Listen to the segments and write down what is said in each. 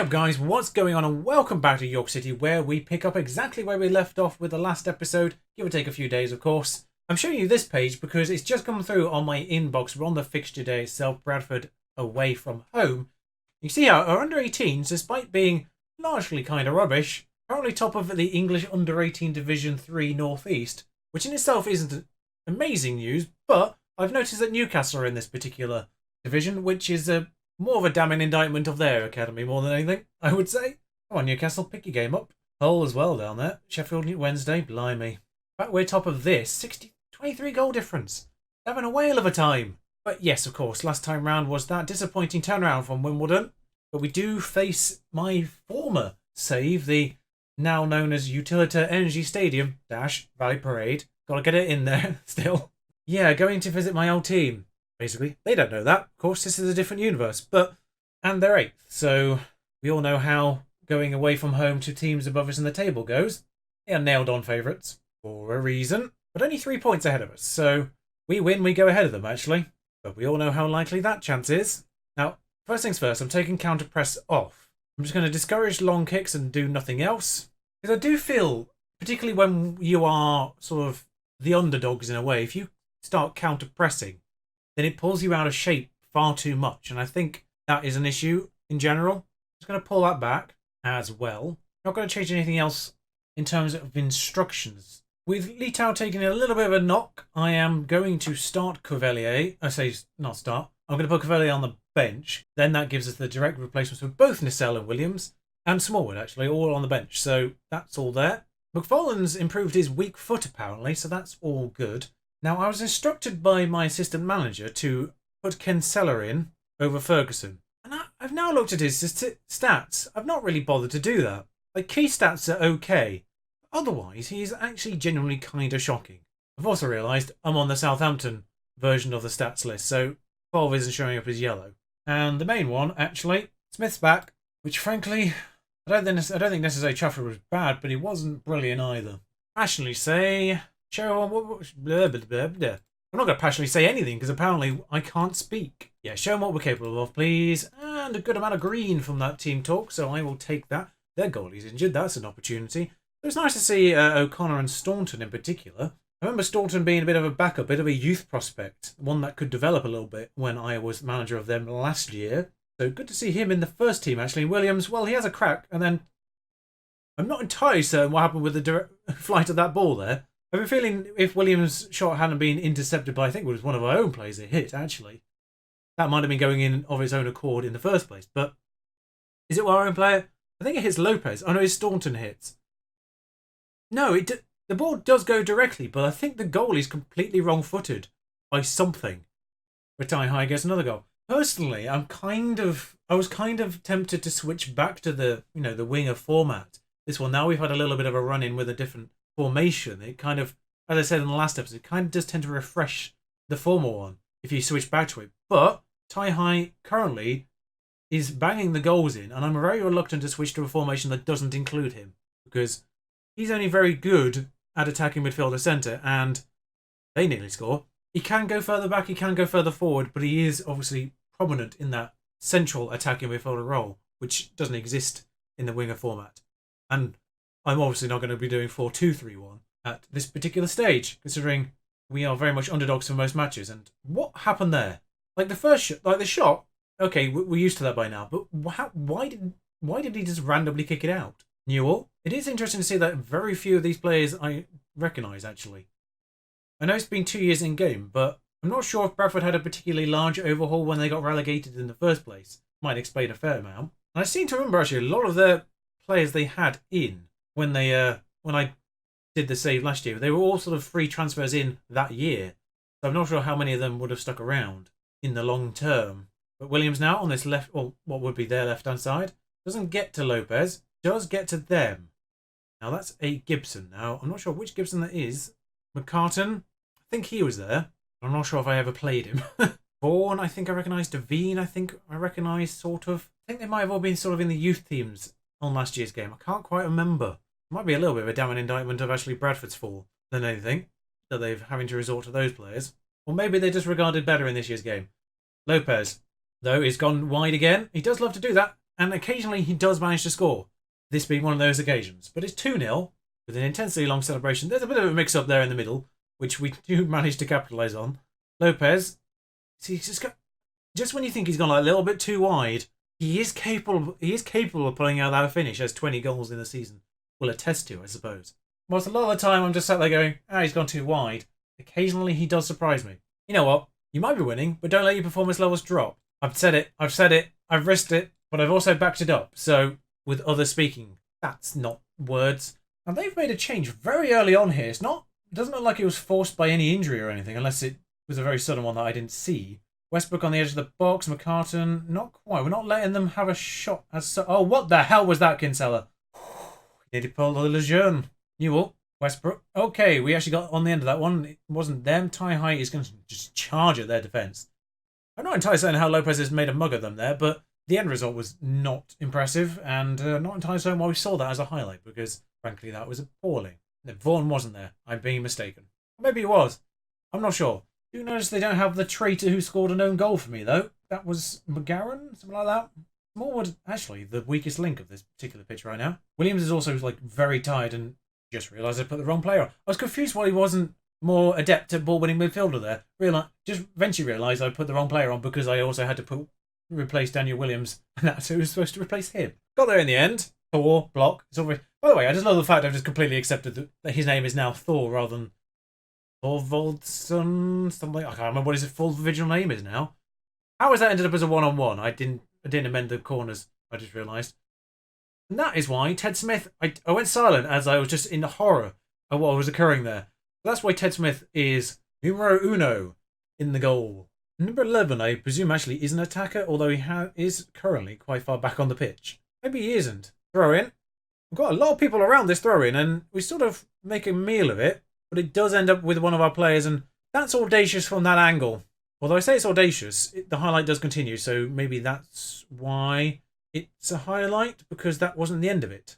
up guys, what's going on, and welcome back to York City, where we pick up exactly where we left off with the last episode, give or take a few days of course. I'm showing you this page because it's just come through on my inbox. We're on the fixture day itself, Bradford away from home. You see how our under-18s, despite being largely kind of rubbish, currently top of the English under-18 Division 3 North East, which in itself isn't amazing news, but I've noticed that Newcastle are in this particular division, which is more of a damning indictment of their academy more than anything, I would say. Come on, Newcastle, pick your game up. Hull as well down there. Sheffield Wednesday, blimey. In fact, we're top of this. 23 goal difference. Having a whale of a time. But yes, of course, last time round was that disappointing turnaround from Wimbledon. But we do face my former save, the now known as Utilita Energy Stadium - Valley Parade. Gotta get it in there still. Yeah, going to visit my old team. Basically, they don't know that. Of course, this is a different universe, and they're 8th, so we all know how going away from home to teams above us in the table goes. They are nailed-on favourites for a reason, but only 3 points ahead of us, so we win, we go ahead of them, actually. But we all know how likely that chance is. Now, first things first, I'm taking counter-press off. I'm just going to discourage long kicks and do nothing else, because I do feel, particularly when you are sort of the underdogs in a way, if you start counter-pressing, then it pulls you out of shape far too much. And I think that is an issue in general. I'm just going to pull that back as well. Not going to change anything else in terms of instructions. With Litau taking a little bit of a knock, I am going to start Cavalier. I say not start. I'm going to put Cavalier on the bench. Then that gives us the direct replacements for both Nissel and Williams. And Smallwood, actually, all on the bench. So that's all there. McFarlane's improved his weak foot, apparently, so that's all good. Now, I was instructed by my assistant manager to put Ken Seller in over Ferguson. And I've now looked at his stats. I've not really bothered to do that. Like, key stats are okay. Otherwise, he's actually genuinely kind of shocking. I've also realised I'm on the Southampton version of the stats list, so 12 isn't showing up as yellow. And the main one, actually, Smith's back, which frankly, I don't think necessarily Trafford was bad, but he wasn't brilliant either. Passionately say, show on what blah, blah, blah, blah. I'm not going to passionately say anything because apparently I can't speak. Yeah, show them what we're capable of, please. And a good amount of green from that team talk, so I will take that. Their goalie's injured, that's an opportunity. It was nice to see O'Connor and Staunton in particular. I remember Staunton being a bit of a backup, a bit of a youth prospect, one that could develop a little bit when I was manager of them last year. So good to see him in the first team, actually. Williams, well, he has a crack, and then I'm not entirely certain what happened with the direct flight of that ball there. I have a feeling if Williams' shot hadn't been intercepted by, I think it was one of our own players it hit, actually, that might have been going in of its own accord in the first place. But is it our own player? I think it hits Lopez. Oh no, it's Staunton hits. No, the ball does go directly, but I think the goalie's completely wrong-footed by something. Retai High gets another goal. Personally, I was kind of tempted to switch back to the winger format. This one, now we've had a little bit of a run-in with a different formation. It kind of, as I said in the last episode, it kind of does tend to refresh the former one if you switch back to it. But Tai High currently is banging the goals in, and I'm very reluctant to switch to a formation that doesn't include him, because he's only very good at attacking midfielder centre, and they nearly score. He can go further back, he can go further forward, but he is obviously prominent in that central attacking midfielder role, which doesn't exist in the winger format. And I'm obviously not going to be doing 4-2-3-1 at this particular stage, considering we are very much underdogs for most matches. And what happened there? Like the first shot, like the shot, okay, we're used to that by now, but why did he just randomly kick it out? Newell? It is interesting to see that very few of these players I recognise, actually. I know it's been 2 years in game, but I'm not sure if Bradford had a particularly large overhaul when they got relegated in the first place. Might explain a fair amount. And I seem to remember, actually, a lot of the players they had in when I did the save last year, they were all sort of free transfers in that year. So I'm not sure how many of them would have stuck around in the long term. But Williams now on this left, or what would be their left-hand side, doesn't get to Lopez, does get to them. Now that's a Gibson. Now I'm not sure which Gibson that is. McCartan, I think he was there. I'm not sure if I ever played him. Vaughan, I think I recognise. Devine, I think I recognise, sort of. I think they might have all been sort of in the youth teams on last year's game. I can't quite remember. It might be a little bit of a damning indictment of actually Bradford's fall than anything, that they've having to resort to those players. Or maybe they just regarded better in this year's game. Lopez, though, is gone wide again. He does love to do that. and occasionally he does manage to score. This being one of those occasions. But it's 2-0 with an intensely long celebration. There's a bit of a mix-up there in the middle, which we do manage to capitalise on. Lopez, see, just when you think he's gone like a little bit too wide, he is capable of pulling out that finish, as 20 goals in the season will attest to, I suppose. Whilst a lot of the time I'm just sat there going, he's gone too wide. Occasionally he does surprise me. You know what? You might be winning, but don't let your performance levels drop. I've said it, I've risked it, but I've also backed it up. So, with others speaking, that's not words. And they've made a change very early on here. It doesn't look like it was forced by any injury or anything, unless it was a very sudden one that I didn't see. Westbrook on the edge of the box, McCartan, not quite. We're not letting them have a shot. Oh, what the hell was that, Kinsella? Nearly pulled the Lejeune. Newell, Westbrook. Okay, we actually got on the end of that one. It wasn't them. Ty Height is going to just charge at their defence. I'm not entirely certain how Lopez has made a mug of them there, but the end result was not impressive, and not entirely certain why we saw that as a highlight, because, frankly, that was appalling. Vaughan wasn't there. I'm being mistaken. Maybe he was. I'm not sure. Do notice they don't have the traitor who scored an own goal for me, though. That was McGarren, something like that. Smallwood, actually, the weakest link of this particular pitch right now. Williams is also, very tired and just realised I put the wrong player on. I was confused why he wasn't more adept at ball-winning midfielder there. Just eventually realised I put the wrong player on because I also had to replace Daniel Williams, and that's who was supposed to replace him. Got there in the end. Thor, block. By the way, I just love the fact I've just completely accepted that his name is now Thor rather than Thorvaldson, something. I can't remember what his full original name is now. How has that ended up as a one-on-one? I didn't amend the corners. I just realised. And that is why Ted Smith... I went silent as I was just in horror of what was occurring there. That's why Ted Smith is numero uno in the goal. Number 11, I presume, actually is an attacker, although he is currently quite far back on the pitch. Maybe he isn't. Throw in. We've got a lot of people around this throw in, and we sort of make a meal of it, but it does end up with one of our players, and that's audacious from that angle. Although I say it's audacious, the highlight does continue, so maybe that's why it's a highlight, because that wasn't the end of it.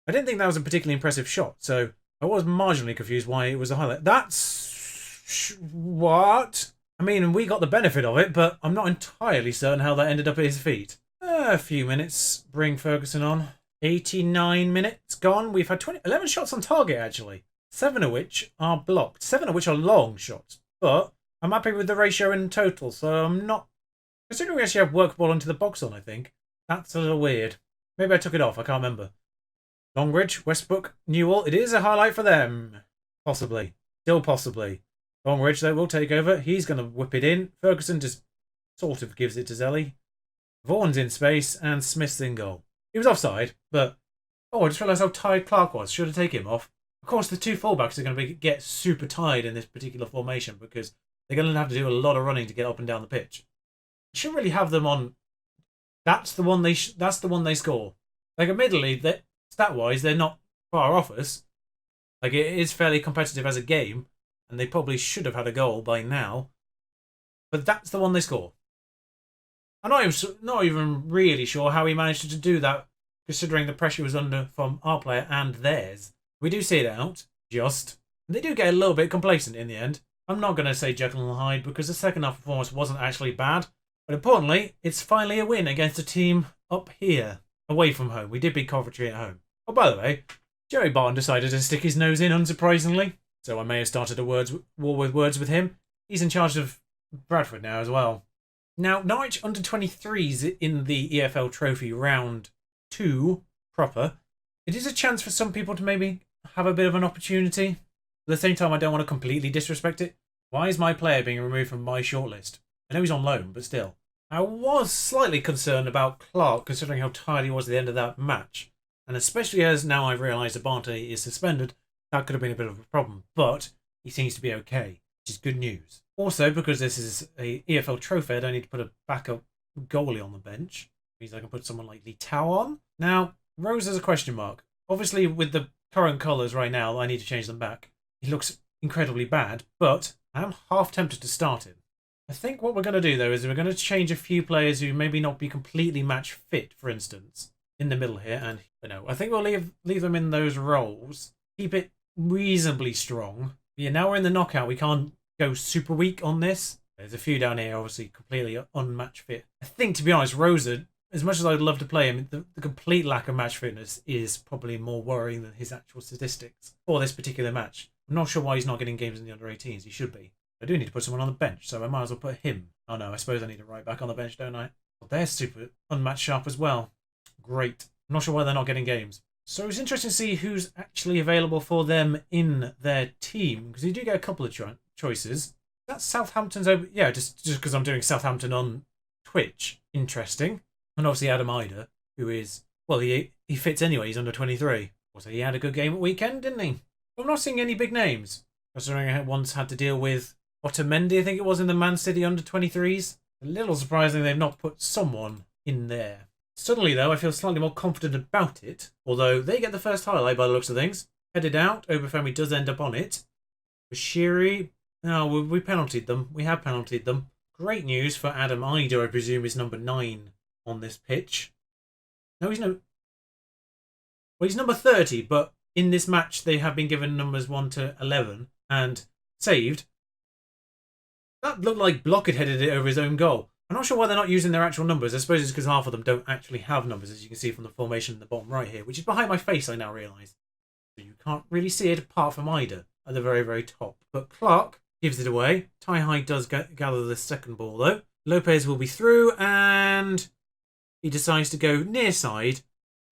I didn't think that was a particularly impressive shot, so I was marginally confused why it was a highlight. That's... what? I mean, we got the benefit of it, but I'm not entirely certain how that ended up at his feet. A few minutes bring Ferguson on. 89 minutes gone. We've had 11 shots on target, actually. 7 of which are blocked. 7 of which are long shots. But I'm happy with the ratio in total, so I'm not... Considering we actually have work ball into the box on, I think. That's a little weird. Maybe I took it off, I can't remember. Longridge, Westbrook, Newell. It is a highlight for them. Possibly. Still possibly. Longridge, though, will take over. He's going to whip it in. Ferguson just sort of gives it to Zelly. Vaughan's in space, and Smith's in goal. He was offside, but... Oh, I just realised how tired Clark was. Should have taken him off. Of course, the two fullbacks are going to get super tired in this particular formation because they're going to have to do a lot of running to get up and down the pitch. You shouldn't really have them on... That's the one they score. Admittedly, stat-wise, they're not far off us. It is fairly competitive as a game, and they probably should have had a goal by now. But that's the one they score. I'm not even really sure how he managed to do that, considering the pressure was under from our player and theirs. We do see it out, just. And they do get a little bit complacent in the end. I'm not going to say Jekyll and Hyde because the second half performance wasn't actually bad. But importantly, it's finally a win against a team up here, away from home. We did beat Coventry at home. Oh, by the way, Jerry Barton decided to stick his nose in, unsurprisingly. So I may have started a war with him. He's in charge of Bradford now as well. Now, Norwich under-23s in the EFL Trophy round 2 proper. It is a chance for some people to maybe have a bit of an opportunity. At the same time, I don't want to completely disrespect it. Why is my player being removed from my shortlist? I know he's on loan, but still. I was slightly concerned about Clark, considering how tired he was at the end of that match. And especially as now I've realised that Barnsley is suspended, that could have been a bit of a problem. But he seems to be okay, which is good news. Also, because this is a EFL Trophy, I don't need to put a backup goalie on the bench. It means I can put someone like Lee Tao on. Now, Rose has a question mark. Obviously, with the current colours right now, I need to change them back. He looks incredibly bad, but I am half tempted to start him. I think what we're going to do, though, is we're going to change a few players who maybe not be completely match fit, for instance, in the middle here. And, I think we'll leave them in those roles. Keep it reasonably strong. Yeah, now we're in the knockout. We can't go super weak on this. There's a few down here, obviously, completely unmatch fit. I think, to be honest, Rosa as much as I'd love to play him, the complete lack of match fitness is probably more worrying than his actual statistics for this particular match. I'm not sure why he's not getting games in the under 18s. He should be. I do need to put someone on the bench, so I might as well put him. Oh no, I suppose I need a right back on the bench, don't I? Well, they're super unmatched sharp as well. Great. I'm not sure why they're not getting games. So it's interesting to see who's actually available for them in their team, because you do get a couple of choices. That's Southampton's over. Yeah, just because I'm doing Southampton on Twitch. Interesting. And obviously Adam Ida, who is, well, he fits anyway. He's under 23. Also, he had a good game at weekend, didn't he? I'm not seeing any big names. Considering I once had to deal with Otamendi, I think it was, in the Man City under 23s. A little surprising they've not put someone in there. Suddenly, though, I feel slightly more confident about it. Although they get the first highlight by the looks of things. Headed out. Obafemi does end up on it. Bashiri. No, we penaltied them. We have penaltied them. Great news for Adam Ida, I presume, is number 9 on this pitch. No, he's no... Well, he's number 30, but in this match they have been given numbers 1 to 11 and saved. That looked like Block had headed it over his own goal. I'm not sure why they're not using their actual numbers. I suppose it's because half of them don't actually have numbers, as you can see from the formation in the bottom right here, which is behind my face, I now realise. So you can't really see it apart from Ida at the very, very top. But Clark gives it away. Tai does gather the second ball, though. Lopez will be through, and he decides to go near side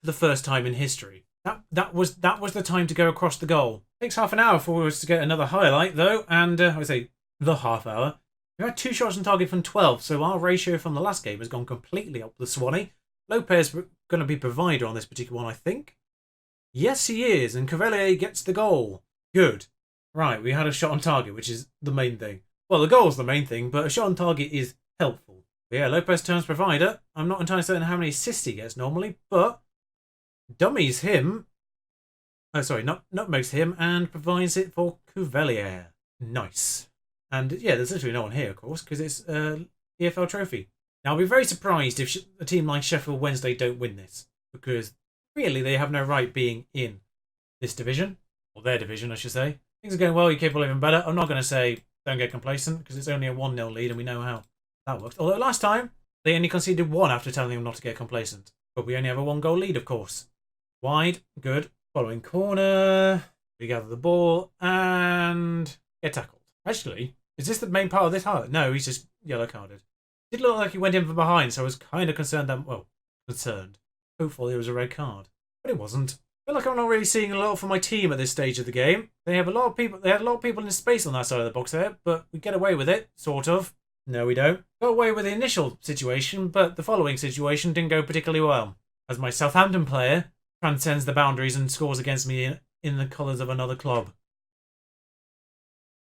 for the first time in history. That was the time to go across the goal. Takes half an hour for us to get another highlight, though, and I say the half hour. We've had 2 shots on target from 12, so our ratio from the last game has gone completely up the Swanee. Lopez going to be provider on this particular one, I think. Yes, he is, and Cavalier gets the goal. Good. Right, we had a shot on target, which is the main thing. Well, the goal's the main thing, but a shot on target is helpful. But yeah, Lopez turns provider. I'm not entirely certain how many assists he gets normally, but dummies him. Oh, sorry, nutmegs him and provides it for Cavalier. Nice. And yeah, there's literally no one here, of course, because it's EFL Trophy. Now, I'll be very surprised if a team like Sheffield Wednesday don't win this, because really they have no right being in this division, or their division, I should say. Things are going well, you're capable of even better. I'm not going to say don't get complacent, because it's only a 1-0 lead and we know how that works. Although last time, they only conceded 1 after telling them not to get complacent. But we only have a 1-goal lead, of course. Wide, good. Following corner, we gather the ball and get tackled. Actually, is this the main part of this highlight? No, he's just yellow carded. It did look like he went in from behind, so I was kind of concerned that, well, concerned. Hopefully it was a red card. But it wasn't. I feel like I'm not really seeing a lot from my team at this stage of the game. They have a lot of people. They had a lot of people in space on that side of the box there, but we get away with it, sort of. No, we don't. Got away with the initial situation, but the following situation didn't go particularly well. As my Southampton player transcends the boundaries and scores against me in the colours of another club.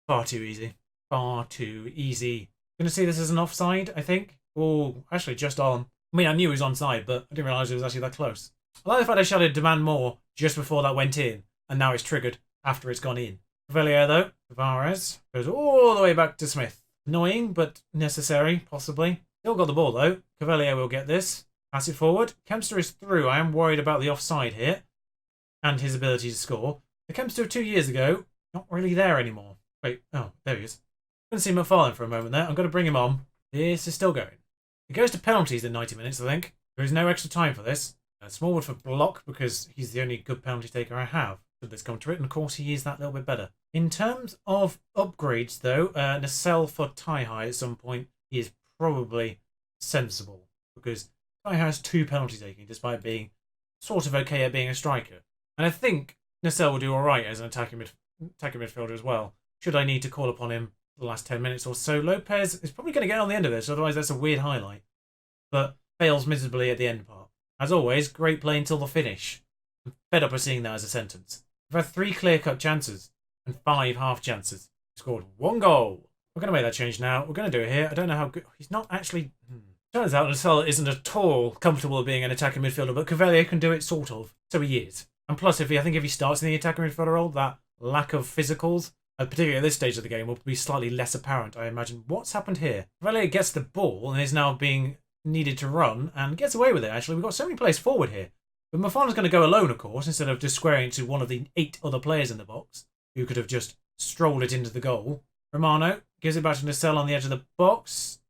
Far too easy. Far too easy. Gonna see this as an offside, I think. Oh, actually just on. I mean, I knew he was onside, but I didn't realise it was actually that close. I like the fact I shouted demand more just before that went in, and now it's triggered after it's gone in. Cavalier, though, Tavares goes all the way back to Smith. Annoying, but necessary, possibly. Still got the ball, though. Cavalier will get this. Pass it forward. Kempster is through. I am worried about the offside here, and his ability to score. The Kempster of 2 years ago, not really there anymore. Wait, oh, there he is. Couldn't see McFarlane for a moment there. I'm going to bring him on. This is still going. It goes to penalties in 90 minutes, I think. There is no extra time for this. Smallwood for block, because he's the only good penalty taker I have. Should this come to it, and of course he is that little bit better. In terms of upgrades, though, Nacelle for Tai at some point is probably sensible, because Tai has 2 penalty taking, despite being sort of okay at being a striker. And I think Nacelle will do alright as an attacking midfielder as well, should I need to call upon him the last 10 minutes or so. Lopez is probably going to get on the end of this, otherwise that's a weird highlight, but fails miserably at the end part. As always, great play until the finish. I'm fed up of seeing that as a sentence. We've had 3 clear-cut chances and 5 half chances. We scored 1 goal. We're going to make that change now. We're going to do it here. I don't know how good... He's not actually... Turns out Nacelle isn't at all comfortable being an attacking midfielder, but Cavalier can do it sort of. So he is. And plus, I think if he starts in the attacking midfielder role, that lack of physicals, particularly at this stage of the game, will be slightly less apparent, I imagine. What's happened here? Cavalier gets the ball and is now being needed to run and gets away with it, actually. We've got so many players forward here. But Mafana's going to go alone, of course, instead of just squaring to one of the 8 other players in the box who could have just strolled it into the goal. Romano gives it back to Nacelle on the edge of the box.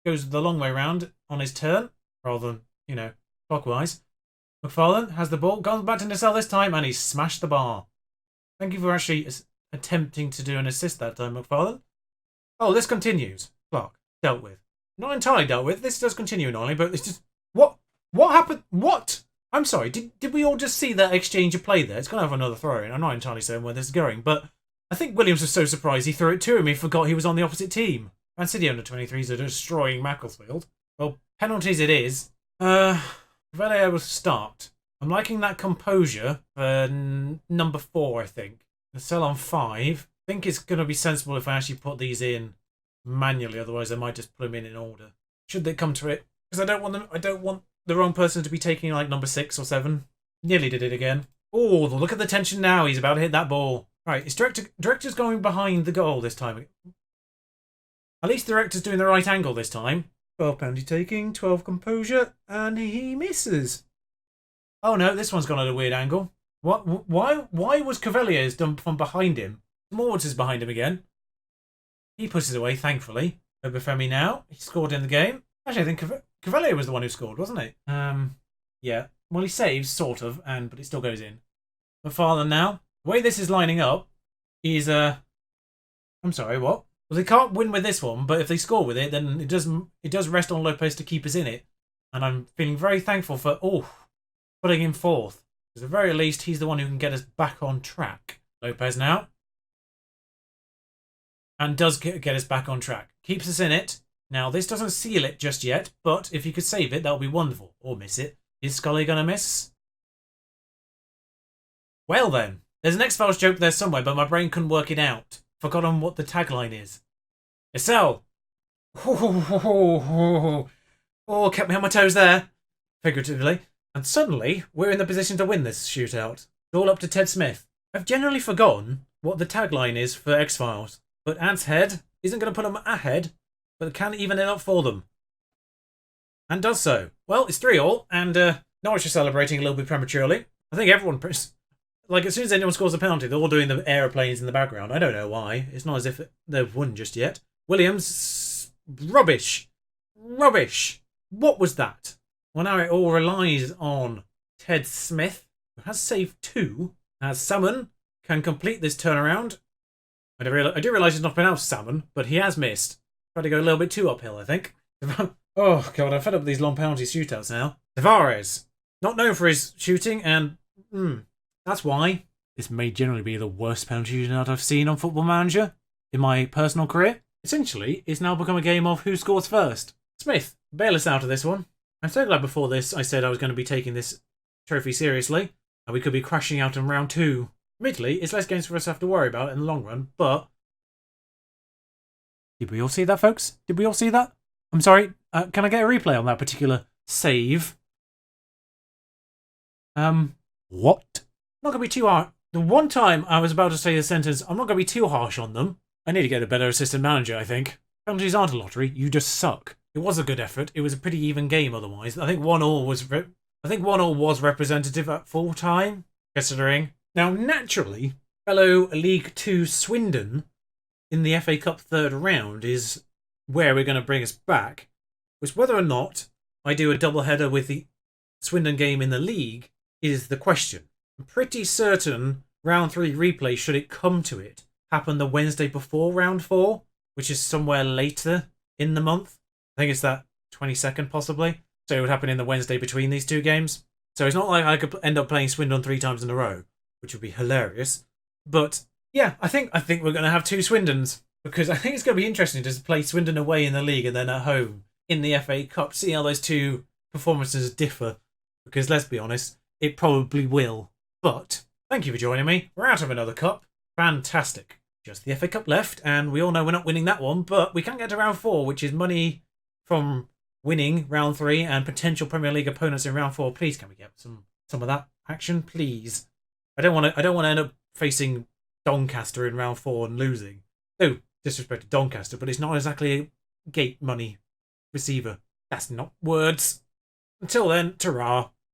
Goes the long way round on his turn rather than you know, clockwise. McFarlane has the ball, gone back to Nacelle this time, and he's smashed the bar. Thank you for actually attempting to do an assist that time, McFarlane. Oh, this continues. Clark, dealt with. Not entirely dealt with. This does continue annoyingly, but it's just... What? What happened? What? I'm sorry, did we all just see that exchange of play there? It's going to have another throw in. I'm not entirely certain where this is going, but I think Williams was so surprised he threw it to him he forgot he was on the opposite team. Man City under-23s are destroying Macclesfield. Well, penalties it is. Vellier will start. I'm liking that composure for number 4, I think. The sell on 5. I think it's going to be sensible if I actually put these in manually, otherwise I might just put them in order. Should they come to it? Because I don't want the wrong person to be taking like number 6 or 7. Nearly did it again. Oh, look at the tension now. He's about to hit that ball. Right, is director's going behind the goal this time. At least the director's doing the right angle this time. 12 penalty taking, 12 composure, and he misses. Oh no, this one's gone at a weird angle. What? Why was Cavalier's done from behind him? Mords is behind him again. He pushes away, thankfully. Obafemi now. He scored in the game. Actually, I think Cavalier was the one who scored, wasn't he? Yeah. Well, he saves, sort of, but it still goes in. McFarlane now. The way this is lining up is, I'm sorry, what? Well, they can't win with this one, but if they score with it, then it does rest on Lopez to keep us in it. And I'm feeling very thankful for, putting him 4th. Because at the very least, he's the one who can get us back on track. Lopez now. And does get us back on track. Keeps us in it. Now, this doesn't seal it just yet, but if you could save it, that would be wonderful. Or miss it. Is Scully going to miss? Well then. There's an X-Files joke there somewhere, but my brain couldn't work it out. Forgotten what the tagline is. Estelle! Oh, kept me on my toes there. Figuratively. And suddenly, we're in the position to win this shootout. It's all up to Ted Smith. I've generally forgotten what the tagline is for X-Files. But Ant's head isn't going to put them ahead, but can even it up for them. And does so. Well, it's 3-3, and Norwich are celebrating a little bit prematurely. I think everyone... Like, as soon as anyone scores a penalty, they're all doing the aeroplanes in the background. I don't know why. It's not as if they've won just yet. Williams... Rubbish. Rubbish. What was that? Well, now it all relies on Ted Smith, who has saved 2, as Salmon can complete this turnaround. I do realise he's not pronounced Salmon, but he has missed. Tried to go a little bit too uphill, I think. Oh, God, I'm fed up with these long penalty shootouts now. Tavares. Not known for his shooting, and... that's why. This may generally be the worst penalty shootout I've seen on Football Manager in my personal career. Essentially, it's now become a game of who scores first. Smith, bail us out of this one. I'm so glad before this I said I was going to be taking this trophy seriously, and we could be crashing out in round 2. Admittedly, it's less games for us to have to worry about in the long run, but... Did we all see that, folks? Did we all see that? I'm sorry, can I get a replay on that particular save? What? Not going to be too hard. The one time I was about to say the sentence, I'm not going to be too harsh on them. I need to get a better assistant manager, I think. Penalties aren't a lottery, you just suck. It was a good effort. It was a pretty even game otherwise. I think 1-1 was representative at full time, considering. Now, naturally, fellow League 2 Swindon in the FA Cup 3rd round is where we're going to bring us back. Which, whether or not I do a double header with the Swindon game in the league is the question. I'm pretty certain round 3 replay, should it come to it, happen the Wednesday before round 4, which is somewhere later in the month. I think it's that 22nd possibly. So it would happen in the Wednesday between these 2 games. So it's not like I could end up playing Swindon 3 times in a row, which would be hilarious. But yeah, I think we're going to have 2 Swindons, because I think it's going to be interesting to play Swindon away in the league and then at home in the FA Cup. See how those 2 performances differ, because let's be honest, it probably will. But thank you for joining me. We're out of another cup. Fantastic. Just the FA Cup left, and we all know we're not winning that one, but we can get to round 4, which is money from winning round 3 and potential Premier League opponents in round 4. Please, can we get some of that action, please? I don't want to end up facing Doncaster in round 4 and losing. No disrespect to Doncaster, but it's not exactly a gate money receiver. That's not words. Until then, ta-ra.